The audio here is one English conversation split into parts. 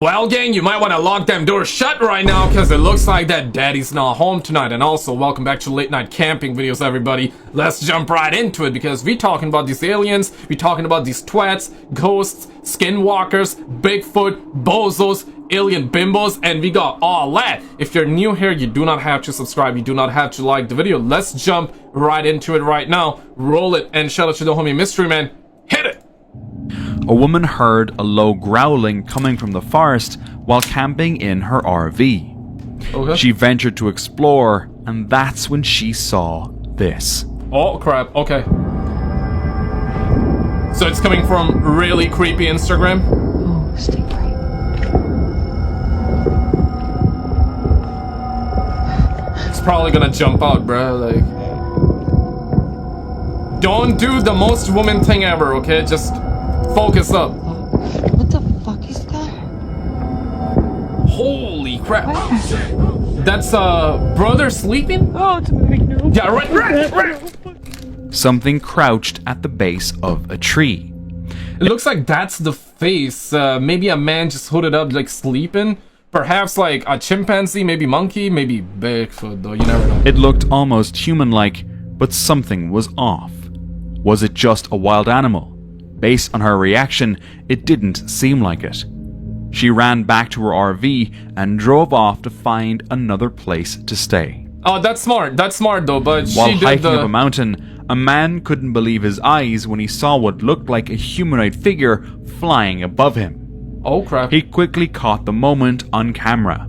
Well, gang, you might want to lock them doors shut right now because it looks like that daddy's not home tonight. And also, welcome back to late night camping videos, everybody. Let's jump right into it because we talking about these aliens, we talking about these twats, ghosts, skinwalkers, Bigfoot, bozos, alien bimbos, and we got all that. If you're new here, you do not have to subscribe, you do not have to like the video. Let's jump right into it right now. Roll it, and shout out to the homie Mystery Man. Hit it! A woman heard a low growling coming from the forest while camping in her RV. Okay. She ventured to explore, and that's when she saw this. Oh crap, okay. So it's coming from really creepy Instagram? Oh, stay bright. It's probably gonna jump out, bruh, like... Don't do the most woman thing ever, okay? Just focus up. What the fuck is that? Holy crap. That's, brother sleeping? Oh, it's a big no. Yeah, right. Something crouched at the base of a tree. It looks like that's the face. Maybe a man just hooded up, like, sleeping. Perhaps, like, a chimpanzee, maybe monkey, maybe Bigfoot, though, you never know. It looked almost human-like, but something was off. Was it just a wild animal? Based on her reaction, it didn't seem like it. She ran back to her RV and drove off to find another place to stay. Oh, that's smart though, but While she did hiking up a mountain, a man couldn't believe his eyes when he saw what looked like a humanoid figure flying above him. Oh crap. He quickly caught the moment on camera.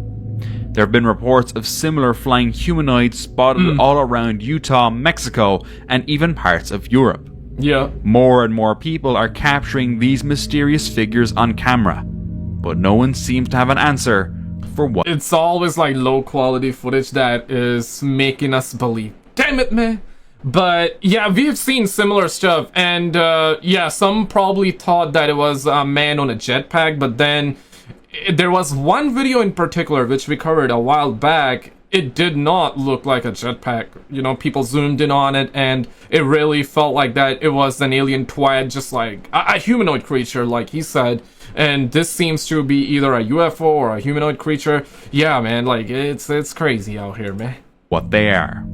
There have been reports of similar flying humanoids spotted all around Utah, Mexico, and even parts of Europe. Yeah. More and more people are capturing these mysterious figures on camera, but no one seems to have an answer for what. It's always like low quality footage that is making us believe. Damn it, man. But yeah, we've seen similar stuff, and yeah, some probably thought that it was a man on a jetpack, but then there was one video in particular which we covered a while back. It did not look like a jetpack. You know, people zoomed in on it, and it really felt like that it was an alien twat, just like a humanoid creature, like he said. And this seems to be either a UFO or a humanoid creature. Yeah, man, like, it's crazy out here, man. What they are.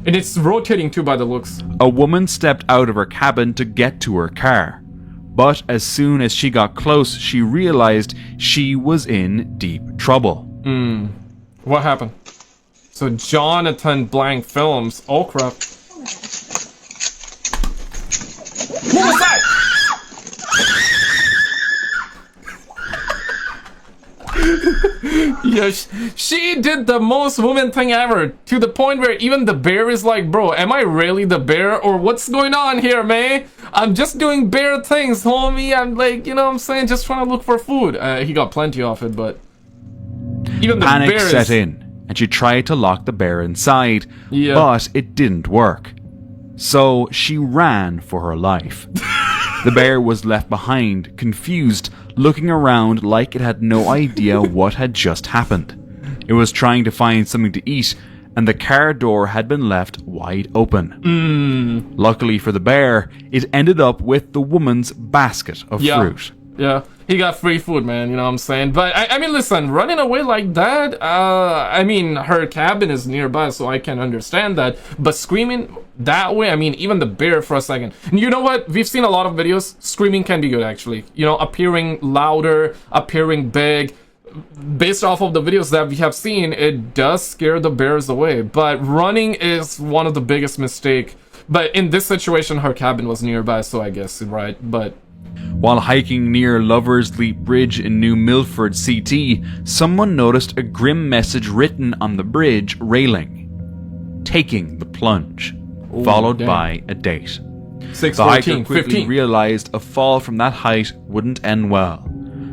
And it's rotating too by the looks. A woman stepped out of her cabin to get to her car. But as soon as she got close, she realized she was in deep trouble. What happened? So Jonathan Blank Films. Oh crap. What was that? Yeah, she did the most woman thing ever, to the point where even the bear is like, bro, am I really the bear, or what's going on here, man? I'm just doing bear things, homie. I'm like, you know what I'm saying, just trying to look for food. He got plenty of it, but even the Panic bear set in, and she tried to lock the bear inside, but it didn't work. So she ran for her life. The bear was left behind, confused, looking around like it had no idea what had just happened. It was trying to find something to eat, and the car door had been left wide open. Luckily for the bear, it ended up with the woman's basket of fruit. Yeah, he got free food, man, you know what I'm saying? But, I mean, listen, running away like that, I mean, her cabin is nearby, so I can understand that. But screaming that way, I mean, even the bear for a second. And you know what? We've seen a lot of videos. Screaming can be good, actually. You know, appearing louder, appearing big. Based off of the videos that we have seen, it does scare the bears away. But running is one of the biggest mistakes. But in this situation, her cabin was nearby, so I guess, right? But... While hiking near Lover's Leap Bridge in New Milford, CT, someone noticed a grim message written on the bridge railing. Taking the plunge. Followed by a date. 6, the 14, hiker quickly 15. realized a fall from that height wouldn't end well.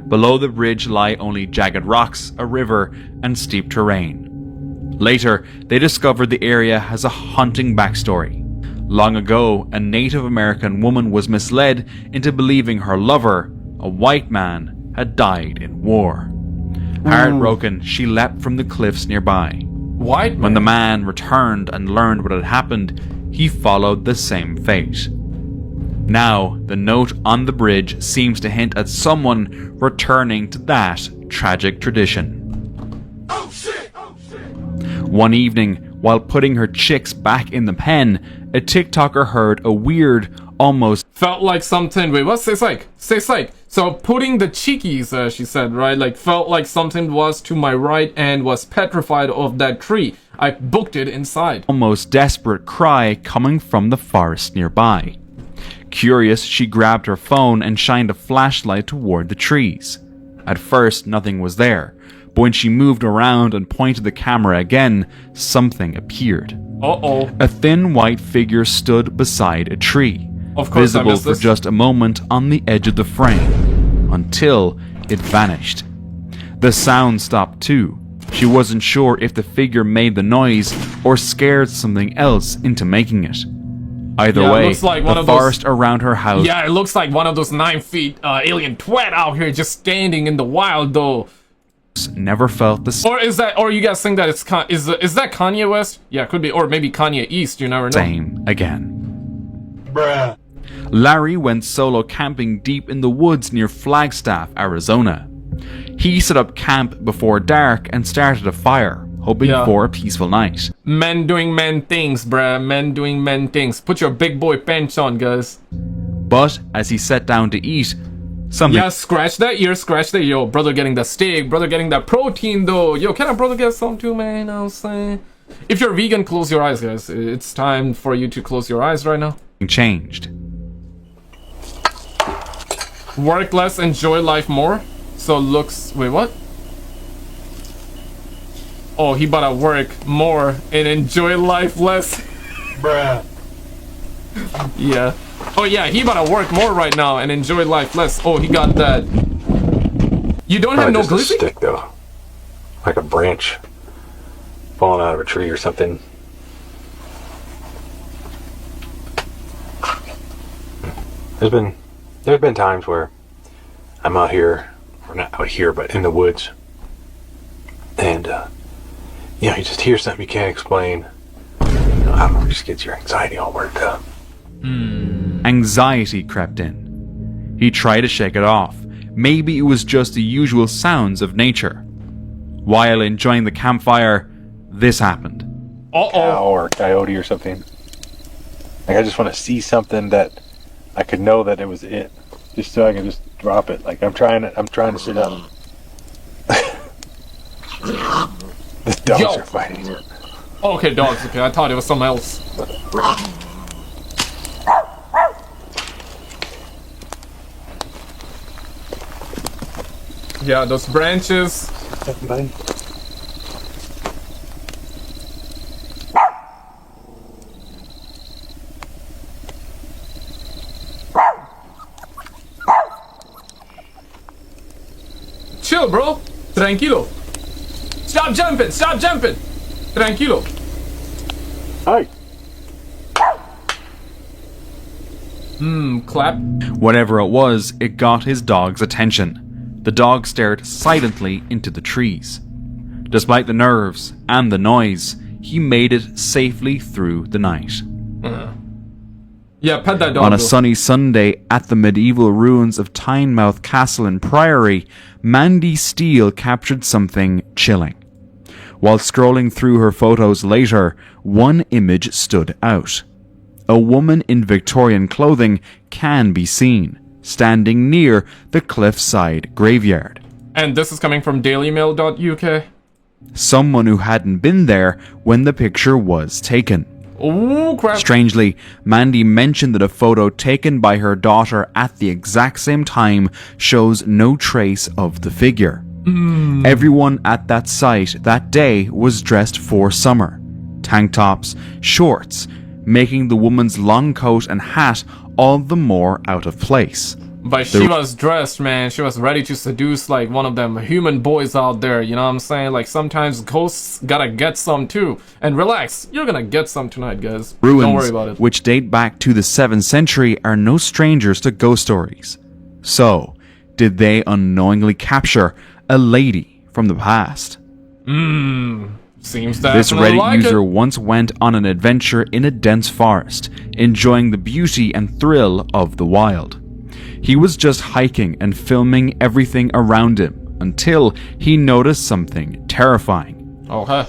Below the bridge lie only jagged rocks, a river, and steep terrain. Later, they discovered the area has a haunting backstory. Long ago, a Native American woman was misled into believing her lover, a white man, had died in war. Heartbroken, she leapt from the cliffs nearby. White man? When the man returned and learned what had happened, he followed the same fate. Now, the note on the bridge seems to hint at someone returning to that tragic tradition. One evening, while putting her chicks back in the pen, a TikToker heard a weird, almost felt like something. Wait, what? Say psych. So putting the cheekies, she said, right? Like felt like something was to my right and was petrified of that tree. I booked it inside. Almost desperate cry coming from the forest nearby. Curious, she grabbed her phone and shined a flashlight toward the trees. At first, nothing was there, but when she moved around and pointed the camera again, something appeared. Uh-oh. A thin white figure stood beside a tree, of course, visible for just a moment on the edge of the frame, until it vanished. The sound stopped too. She wasn't sure if the figure made the noise or scared something else into making it. Either way, looks like the forest around her house... Yeah, it looks like one of those 9 feet alien twat out here just standing in the wild, though. Never felt the Or is that, or you guys think that it's, is that Kanye West? Yeah, could be, or maybe Kanye East, you never know. Same again. Bruh. Larry went solo camping deep in the woods near Flagstaff, Arizona. He set up camp before dark and started a fire, hoping for a peaceful night. Men doing men things, bruh. Men doing men things. Put your big boy pants on, guys. But as he sat down to eat, something... Yeah, scratch that ear, scratch that. Yo, brother getting the steak, brother getting that protein, though. Yo, can a brother get some too, man? You know what I'm saying? If you're vegan, close your eyes, guys. It's time for you to close your eyes right now. Changed. Work less, enjoy life more. So looks... Wait, what? Oh, he better work more and enjoy life less. Bruh. Yeah. Oh yeah, he better work more right now and enjoy life less. Oh, he got that. You don't have no just a glizzy? stick though, like a branch falling out of a tree or something. There's been times where I'm out here, or not out here, but in the woods, and you just hear something you can't explain. I don't know, it just gets your anxiety all worked up. Anxiety crept in. He tried to shake it off. Maybe it was just the usual sounds of nature. While enjoying the campfire, this happened. Cow or coyote or something. Like I just want to see something that I could know that it was it, just so I can just drop it. Like I'm trying to sit up. The dogs are fighting. Oh, okay, dogs. Okay, I thought it was something else. Yeah, those branches. Buddy. Chill, bro. Tranquilo. Stop jumping. Stop jumping. Tranquilo. Hi. Clap. Whatever it was, it got his dog's attention. The dog stared silently into the trees. Despite the nerves and the noise, he made it safely through the night. Yeah, pet that dog. On a though. sunny Sunday at the medieval ruins of Tynemouth Castle and Priory, Mandy Steele captured something chilling. While scrolling through her photos later, one image stood out. A woman in Victorian clothing can be seen, standing near the cliffside graveyard. And this is coming from dailymail.uk. Someone who hadn't been there when the picture was taken. Ooh, crap. Strangely, Mandy mentioned that a photo taken by her daughter at the exact same time shows no trace of the figure. Everyone at that site that day was dressed for summer. Tank tops, shorts, making the woman's long coat and hat all the more out of place. But she was dressed, man. She was ready to seduce like one of them human boys out there. You know what I'm saying? Like sometimes ghosts gotta get some too. And relax, you're gonna get some tonight, guys. Ruins, Don't worry about it. which date back to the 7th century, are no strangers to ghost stories. So, did they unknowingly capture a lady from the past? Seems that This Reddit user once went on an adventure in a dense forest, enjoying the beauty and thrill of the wild. He was just hiking and filming everything around him until he noticed something terrifying. Okay.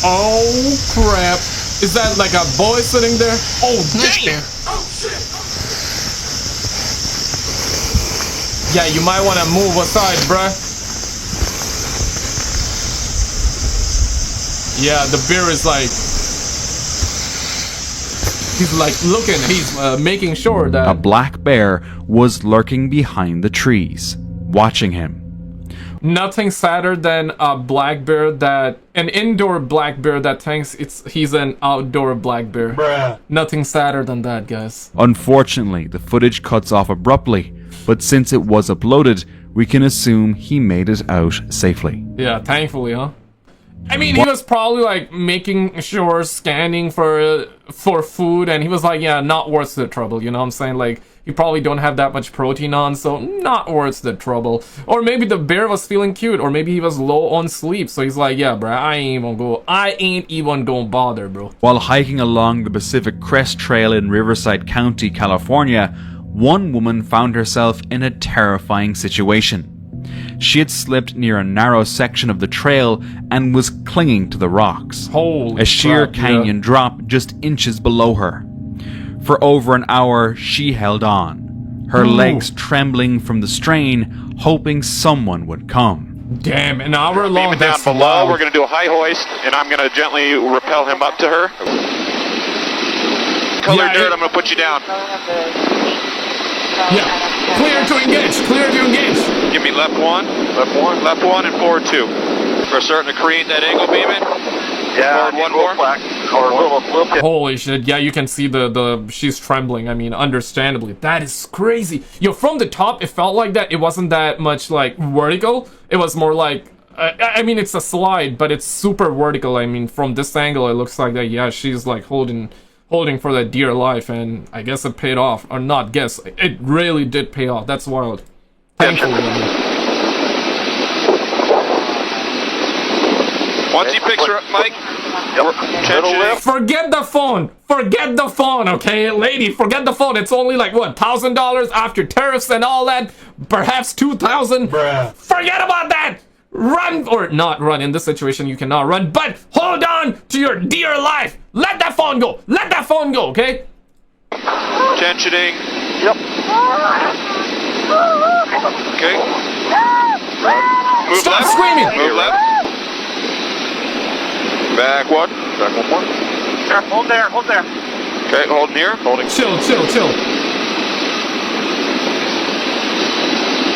Oh crap. Is that like a boy sitting there? Oh damn! Oh shit! Yeah, you might want to move aside, bruh. Yeah, the bear is like... He's like looking, he's making sure that... A black bear was lurking behind the trees, watching him. Nothing sadder than a black bear that... An indoor black bear that thinks he's an outdoor black bear. Bruh. Nothing sadder than that, guys. Unfortunately, the footage cuts off abruptly, but since it was uploaded, we can assume he made it out safely. Yeah, thankfully, huh? I mean, he was probably like making sure, scanning for food, and he was like, yeah, not worth the trouble, you know what I'm saying? Like, you probably don't have that much protein on, so not worth the trouble. Or maybe the bear was feeling cute, or maybe he was low on sleep, so he's like, yeah, bro, I ain't even gonna bother, bro. While hiking along the Pacific Crest Trail in Riverside County, California, one woman found herself in a terrifying situation. She had slipped near a narrow section of the trail and was clinging to the rocks. Holy a sheer crap, canyon dropped just inches below her. For over an hour, she held on, her legs trembling from the strain, hoping someone would come. Damn, an hour long. Beam it down below. Wild. We're going to do a high hoist, and I'm going to gently rappel him up to her. Colored dirt, I'm going to put you down. Yeah. Clear to engage. Clear to engage. Give me left one, and forward two. We're starting to create that angle beaming. Yeah, forward one more. Or a little Holy shit, yeah, you can see the she's trembling, I mean, understandably. That is crazy. Yo, from the top, it felt like that. It wasn't that much, like, vertical. It was more like, I mean, it's a slide, but it's super vertical. I mean, from this angle, it looks like that, yeah, she's, like, holding for that dear life, and I guess it paid off. Or not guess, it really did pay off. That's wild. Thankfully, I mean. Once he picks her up, Mike, forget the phone. Forget the phone, okay, lady. Forget the phone. It's only like what, $1,000 after tariffs and all that. Perhaps $2,000. Bruh. Forget about that. Run or not run. In this situation, you cannot run. But hold on to your dear life. Let that phone go. Let that phone go. Okay. tensioning. Yep. Okay. Move Stop left. screaming. Move left. Back one. Back one more. Here, hold there, hold there. Okay, hold near. Holding. Chill.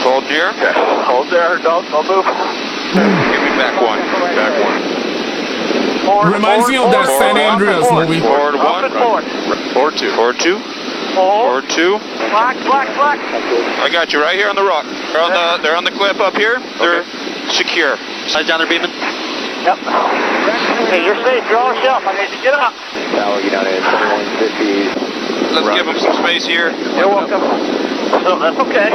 Hold near. Okay. Hold there, don't move. Give me back one. Back one. Forward, Reminds me of that forward, San forward, Andreas forward. movie. Forward one. Up and forward. Forward two. Forward two. Forward. Forward two. Black. I got you right here on the rock. They're on the cliff up here. They're secure. Sides down there, beaming. Yep. Okay, you're safe. You're on the shelf. I need you to get up. Now we're down at 7150. Let's give them some space here. You're welcome. So that's okay.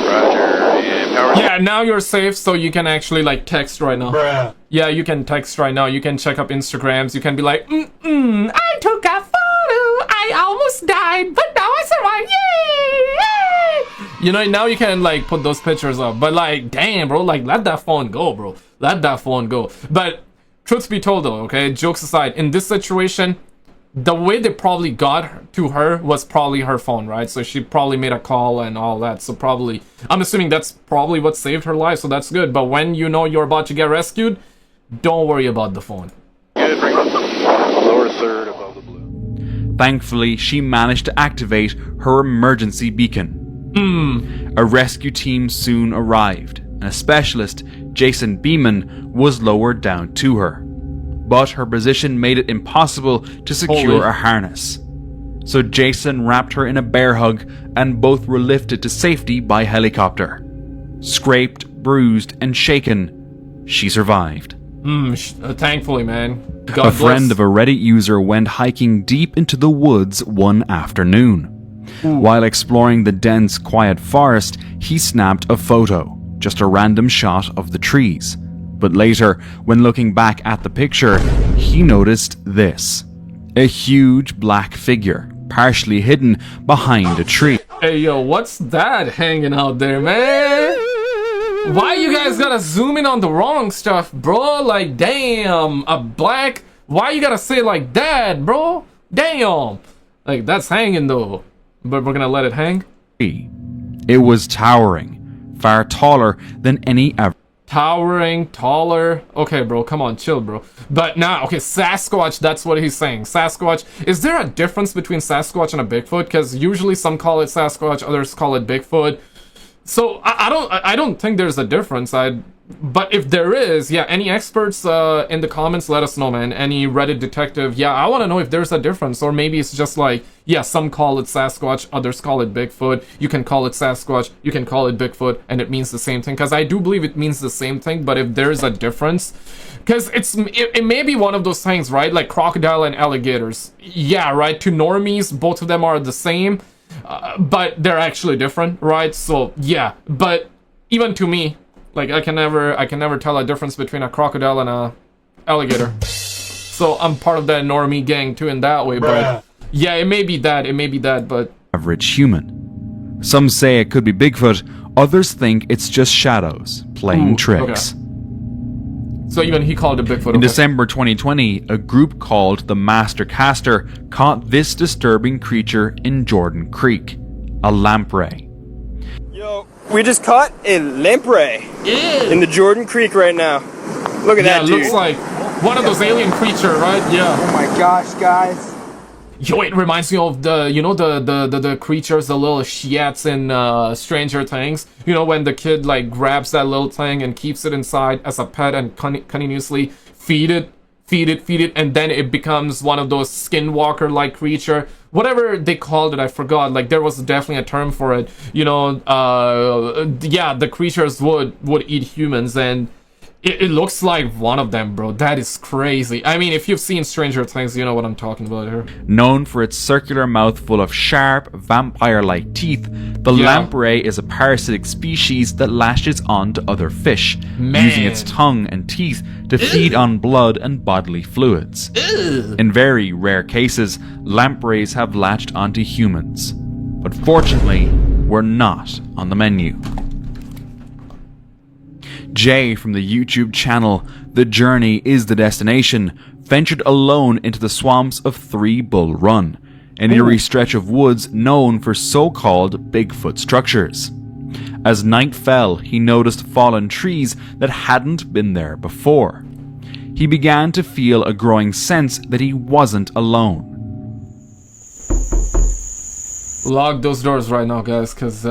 Roger. And power. Yeah, now you're safe, so you can actually like text right now. Bruh. Yeah, you can text right now. You can check up Instagrams. You can be like, I took a photo. I almost died, but now I survived. Yay! You know, now you can like put those pictures up. But like, damn, bro, like let that phone go, bro. Let that phone go. But truth be told, though, okay, jokes aside, in this situation, the way they probably got to her was probably her phone, right? So she probably made a call and all that. So probably, I'm assuming that's probably what saved her life. So that's good. But when you know you're about to get rescued, don't worry about the phone. Lower third above the blue. Thankfully, she managed to activate her emergency beacon. A rescue team soon arrived, and a specialist, Jason Beeman, was lowered down to her. But her position made it impossible to secure a harness. So Jason wrapped her in a bear hug, and both were lifted to safety by helicopter. Scraped, bruised, and shaken, she survived. Thankfully, man. God A bless. friend of a Reddit user went hiking deep into the woods one afternoon. While exploring the dense, quiet forest, he snapped a photo, just a random shot of the trees. But later, when looking back at the picture, he noticed this. A huge black figure, partially hidden behind a tree. Hey yo, what's that hanging out there, man? Why you guys gotta zoom in on the wrong stuff, bro? Like, damn, a black... Why you gotta say like that, bro? Damn! Like, that's hanging though. But we're gonna let it hang? It was towering, far taller than any ever. Towering, taller. Okay, bro, come on, chill, bro. But now, okay, Sasquatch, that's what he's saying. Sasquatch. Is there a difference between Sasquatch and a Bigfoot? Because usually some call it Sasquatch, others call it Bigfoot. So I don't think there's a difference. But if there is, yeah, any experts in the comments, let us know, man. Any Reddit detective, yeah, I want to know if there's a difference, or maybe it's just like, yeah, some call it Sasquatch, others call it Bigfoot. You can call it Sasquatch, you can call it Bigfoot, and it means the same thing. Because I do believe it means the same thing, but if there's a difference, because it may be one of those things, right? Like crocodile and alligators. Yeah, right. To normies, both of them are the same. But they're actually different, right? So yeah, but even to me, like I can never tell a difference between a crocodile and a alligator. So I'm part of that normie gang too in that way. But yeah, it may be that, but average human. Some say it could be Bigfoot, others think it's just shadows playing tricks. Okay. So even he called it Bigfoot. In December 2020, a group called the Master Caster caught this disturbing creature in Jordan Creek, a lamprey. Yo, we just caught a lamprey in the Jordan Creek right now. Look at that, dude. Yeah, looks like one of those alien creatures, right? Yeah. Oh my gosh, guys. Yo, it reminds me of the, you know, the creatures, the little shiats in Stranger Things. You know, when the kid, like, grabs that little thing and keeps it inside as a pet and continuously feed it, and then it becomes one of those Skinwalker-like creature. Whatever they called it, I forgot. Like, there was definitely a term for it. You know, yeah, the creatures would eat humans, and it looks like one of them, bro. That is crazy. I mean, if you've seen Stranger Things, you know what I'm talking about here. Known for its circular mouth full of sharp, vampire-like teeth, the lamprey is a parasitic species that lashes onto other fish, using its tongue and teeth to feed on blood and bodily fluids. In very rare cases, lampreys have latched onto humans. But fortunately, we're not on the menu. Jay from the YouTube channel The Journey is the Destination ventured alone into the swamps of Three Bull Run, an eerie stretch of woods known for so-called Bigfoot structures. As night fell, he noticed fallen trees that hadn't been there before. He began to feel a growing sense that he wasn't alone. Lock those doors right now, guys, because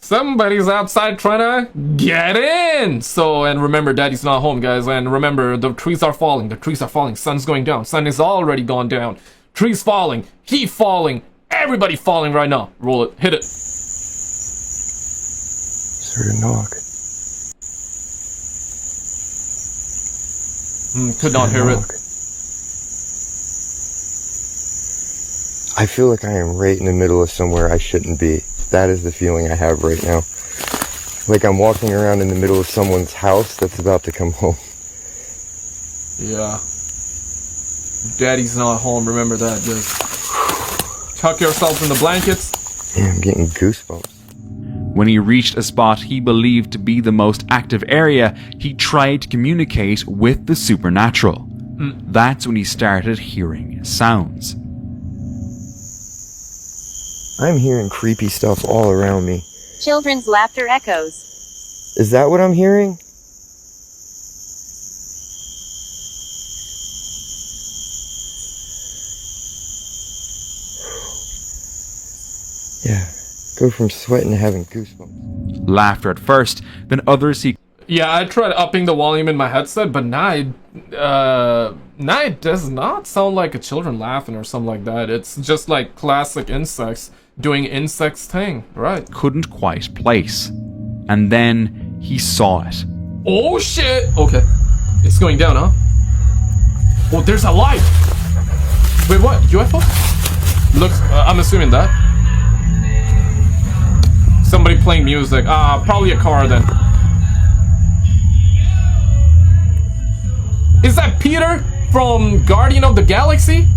somebody's outside trying to get in. So, and remember, Daddy's not home, guys. And remember, the trees are falling. The trees are falling. Sun's going down. Sun is already gone down. Trees falling. He falling. Everybody falling right now. Roll it. Hit it. Sort of knock. Could not hear it. I feel like I am right in the middle of somewhere I shouldn't be. That is the feeling I have right now. Like I'm walking around in the middle of someone's house that's about to come home. Yeah. Daddy's not home, remember that. Just tuck yourself in the blankets. Yeah, I'm getting goosebumps. When he reached a spot he believed to be the most active area, he tried to communicate with the supernatural. That's when he started hearing sounds. I'm hearing creepy stuff all around me. Children's laughter echoes. Is that what I'm hearing? Yeah, go from sweating to having goosebumps. Laughter at first, then others he... Yeah, I tried upping the volume in my headset, but now it does not sound like a children laughing or something like that. It's just like classic insects doing insects thing, right? Couldn't quite place. And then he saw it. Oh shit! Okay. It's going down, huh? Oh, there's a light! Wait, what? UFO? Looks, I'm assuming that. Somebody playing music. Probably a car then. Is that Peter from Guardian of the Galaxy?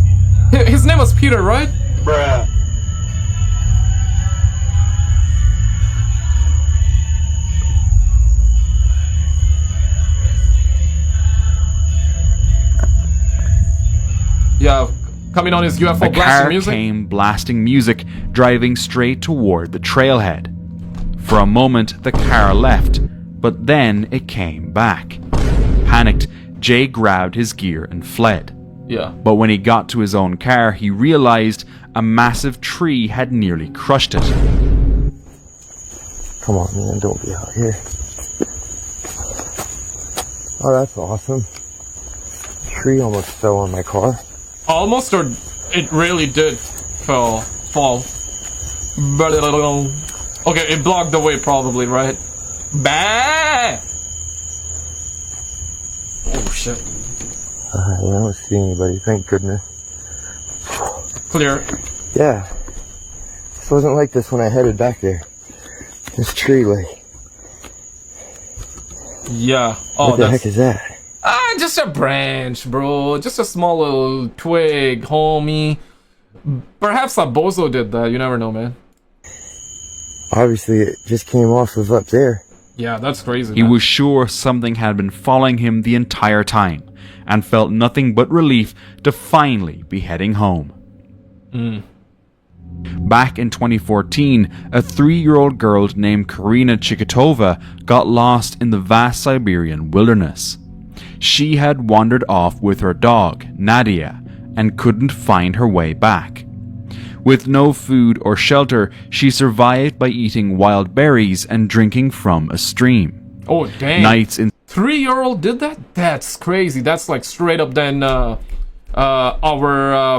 His name was Peter, right? Bruh. Yeah, coming on his UFO The blasting car music. came blasting music, driving straight toward the trailhead. For a moment, the car left, but then it came back. Panicked, Jay grabbed his gear and fled. Yeah. But when he got to his own car, he realized a massive tree had nearly crushed it. Come on, man, don't be out here. Oh, that's awesome. Tree almost fell on my car. Almost, or it really did fall. Okay, it blocked the way probably, right? Bah! Oh shit. I don't see anybody, thank goodness. Clear. Yeah. This wasn't like this when I headed back there. This tree, like... Yeah. Oh, what the heck is that? Just a branch, bro. Just a small little twig, homie. Perhaps a bozo did that. You never know, man. Obviously, it just came off of up there. Yeah, that's crazy. He man. was sure something had been following him the entire time, and felt nothing but relief to finally be heading home. Back in 2014, a 3-year-old girl named Karina Chikatova got lost in the vast Siberian wilderness. She had wandered off with her dog, Nadia, and couldn't find her way back. With no food or shelter, she survived by eating wild berries and drinking from a stream. Oh, dang. Nights in 3-year-old did that? That's crazy. That's like straight up then our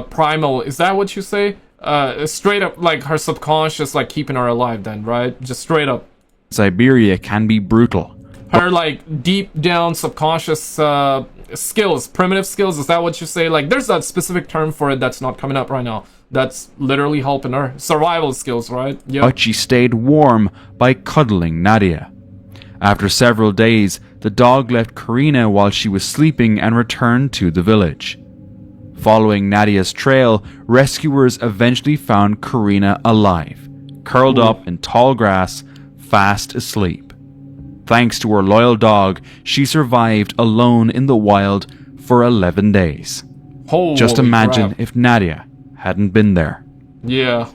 primal. Is that what you say? Straight up like her subconscious like keeping her alive then, right? Just straight up. Siberia can be brutal. Her like deep down subconscious skills, primitive skills, is that what you say? Like there's that specific term for it that's not coming up right now. That's literally helping her. Survival skills, right? Yeah. But she stayed warm by cuddling Nadia. After several days, the dog left Karina while she was sleeping and returned to the village. Following Nadia's trail, rescuers eventually found Karina alive, curled up in tall grass, fast asleep. Thanks to her loyal dog, she survived alone in the wild for 11 days. Holy Just imagine crap. if Nadia hadn't been there. Yeah.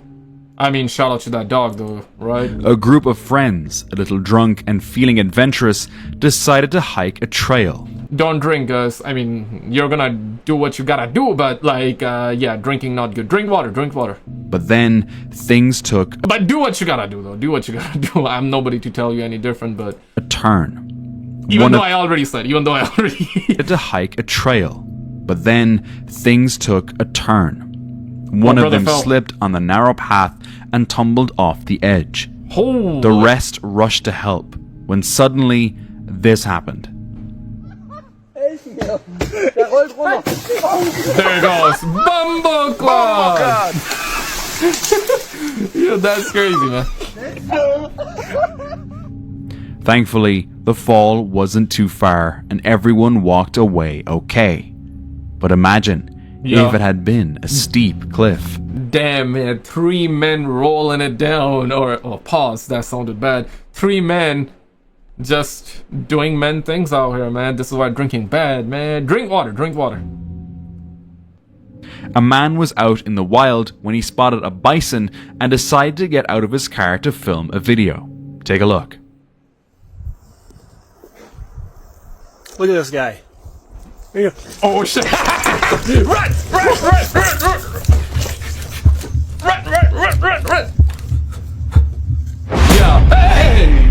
I mean, shout out to that dog though, right? A group of friends, a little drunk and feeling adventurous, decided to hike a trail. Don't drink, guys. I mean, you're gonna do what you gotta do, but like, yeah, drinking not good. Drink water, drink water. But then, things took But do what you gotta do, though. Do what you gotta do. I'm nobody to tell you any different, but... a turn. Even though I already said, to hike a trail. But then, things took a turn. One of them slipped on the narrow path and tumbled off the edge. Holy. The rest rushed to help, when suddenly, this happened. There it goes. Bumbo Club! Yeah, that's crazy, man. Thankfully, the fall wasn't too far, and everyone walked away okay. But imagine if it had been a steep cliff. Damn, man. 3 men rolling it down. Or pause, that sounded bad. 3 men just doing men things out here, man. This is why drinking bad, man. Drink water, drink water. A man was out in the wild when he spotted a bison and decided to get out of his car to film a video. Take a look. Look at this guy. Here. Oh shit! Run! Yeah. Hey!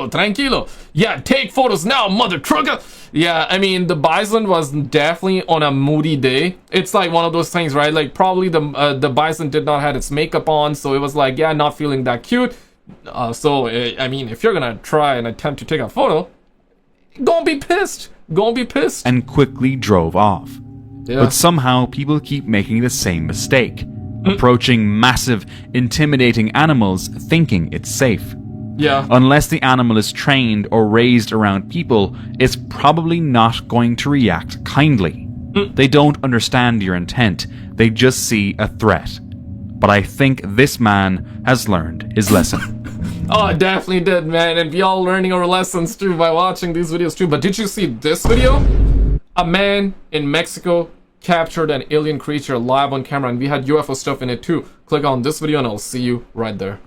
Tranquilo. Yeah, take photos now, mother trucker. Yeah, I mean, the bison was definitely on a moody day. It's like one of those things, right? Like, probably the bison did not have its makeup on, so it was like, yeah, not feeling that cute. So, I mean, if you're gonna try and attempt to take a photo, gonna be pissed. And quickly drove off. Yeah. But somehow people keep making the same mistake. Approaching massive, intimidating animals thinking it's safe. Yeah. Unless the animal is trained or raised around people, it's probably not going to react kindly. They don't understand your intent. They just see a threat. But I think this man has learned his lesson. Oh, I definitely did, man. And we all learning our lessons too by watching these videos too. But did you see this video? A man in Mexico captured an alien creature live on camera, and we had UFO stuff in it too. Click on this video and I'll see you right there.